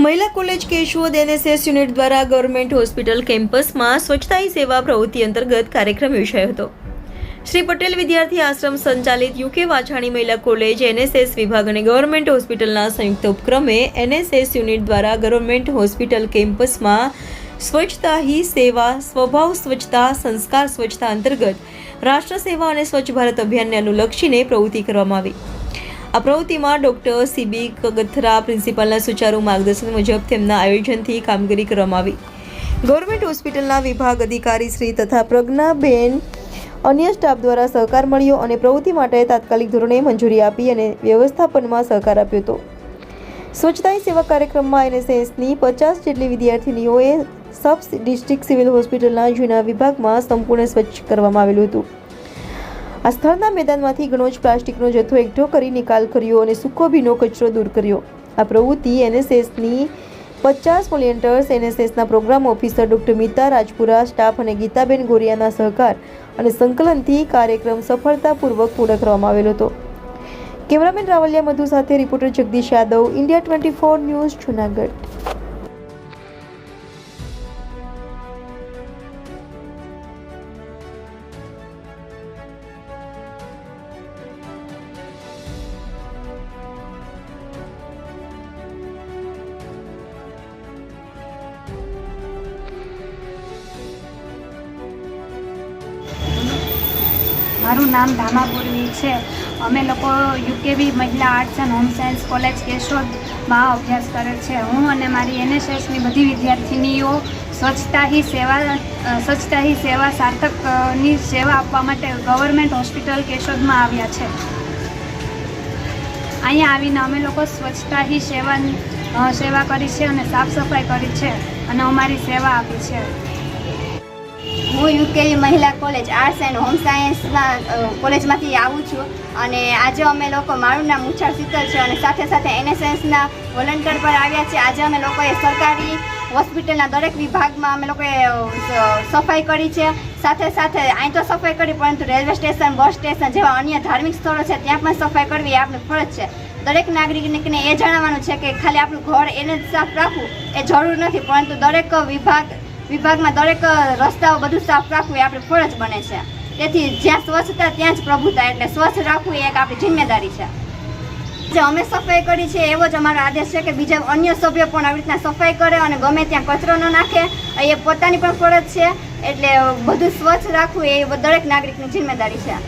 મહિલા college Keshod NSS unit દ્વારા government hospital કેમ્પસમાં સ્વચ્છતા હી સેવા પ્રવૃત્તિ અંતર્ગત કાર્યક્રમ યોજાયો હતો। શ્રી પટેલ વિદ્યાર્થી આશ્રમ સંચાલિત યુકે વાછાણી મહિલા કોલેજ એનએસએસ વિભાગ અને ગવર્મેન્ટ હોસ્પિટલના સંયુક્ત ઉપક્રમે એનએસએસ યુનિટ દ્વારા ગવર્મેન્ટ હોસ્પિટલ કેમ્પસમાં સ્વચ્છતા હી સેવા સ્વભાવ સ્વચ્છતા સંસ્કાર સ્વચ્છતા અંતર્ગત રાષ્ટ્ર સેવા અને સ્વચ્છ ભારત અભિયાનને અનુલક્ષીને પ્રવૃત્તિ કરવામાં આવી। આ પ્રવૃત્તિમાં ડોક્ટર સીબી કગથરા પ્રિન્સિપાલના સુચારુ માર્ગદર્શન મુજબ તેમના આયોજનથી કામગીરી કરવામાં આવી। ગવર્મેન્ટ હોસ્પિટલના વિભાગ અધિકારી શ્રી તથા પ્રજ્ઞાબેન અન્ય સ્ટાફ દ્વારા સહકાર મળ્યો અને પ્રવૃત્તિ માટે તાત્કાલિક ધોરણે મંજૂરી આપી અને વ્યવસ્થાપનમાં સહકાર આપ્યો હતો। સ્વચ્છતા હી સેવા કાર્યક્રમમાં એનએસએસની 50 જેટલી વિદ્યાર્થીનીઓએ સબ ડિસ્ટ્રિક્ટ સિવિલ હોસ્પિટલના જૂના વિભાગમાં સંપૂર્ણ સ્વચ્છ કરવામાં આવેલું હતું। આ સ્થળના મેદાનમાંથી ઘણો જ પ્લાસ્ટિકનો જથ્થો એકઠો કરી નિકાલ કર્યો અને સૂકો ભીનો કચરો દૂર કર્યો। આ પ્રવૃત્તિ એનએસએસની 50 વોલેન્ટિયર્સ, એનએસએસના program officer doctor Mita Rajpura, staff અને ગીતાબેન ગોરિયાના સહકાર અને સંકલનથી કાર્યક્રમ સફળતાપૂર્વક પૂર્ણ કરવામાં આવેલો હતો। કેમેરામેન રાવલિયા મધુ સાથે reporter Jagdish Yadav, India 24 news, Junagadh. મારું નામ ધામાપુરવી છે। અમે લોકો યુકેવી મહિલા arts and home science college કેશોદમાં અભ્યાસ કરે છે। હું અને મારી એનએસએસની બધી વિદ્યાર્થીનીઓ સ્વચ્છતા હી સેવા સાર્થકની સેવા આપવા માટે ગવર્મેન્ટ હોસ્પિટલ કેશોદમાં આવ્યા છે। અહીંયા આવીને અમે લોકો સ્વચ્છતા હી સેવા કરી છે અને સાફ સફાઈ કરી છે અને અમારી સેવા આપી છે। હું યુકેવી મહિલા કોલેજ આર્ટ્સ એન્ડ હોમ સાયન્સના કોલેજમાંથી આવું છું અને આજે અમે લોકો, મારું નામ ઉછાળ શીતલ છે અને સાથે સાથે એનએસએસના વોલન્ટિયર પર આવ્યા છે। આજે અમે લોકોએ સરકારી હોસ્પિટલના દરેક વિભાગમાં અમે લોકોએ સફાઈ કરી છે। સાથે સાથે અહીં તો સફાઈ કરી, પરંતુ રેલવે સ્ટેશન, બસ સ્ટેશન જેવા અન્ય ધાર્મિક સ્થળો છે ત્યાં પણ સફાઈ કરવી એ આપણી ફરજ છે। દરેક નાગરિકને એ જણાવવાનું છે કે ખાલી આપણું ઘર એને જ સાફ રાખવું એ જરૂર નથી, પરંતુ દરેક વિભાગમાં દરેક રસ્તાઓ બધું સાફ રાખવું એ આપણી ફરજ બને છે। તેથી જ્યાં સ્વચ્છતા ત્યાં જ પ્રભુતા, એટલે સ્વચ્છ રાખવું એ એક આપણી જિમ્મેદારી છે। જે અમે સફાઈ કરી છે એવો જ અમારો આદેશ છે કે બીજા અન્ય સભ્યો પણ આવી રીતના સફાઈ કરે અને ગમે ત્યાં કચરો ન નાખે, એ પોતાની પણ ફરજ છે। એટલે બધું સ્વચ્છ રાખવું એ દરેક નાગરિકની જિમ્મેદારી છે।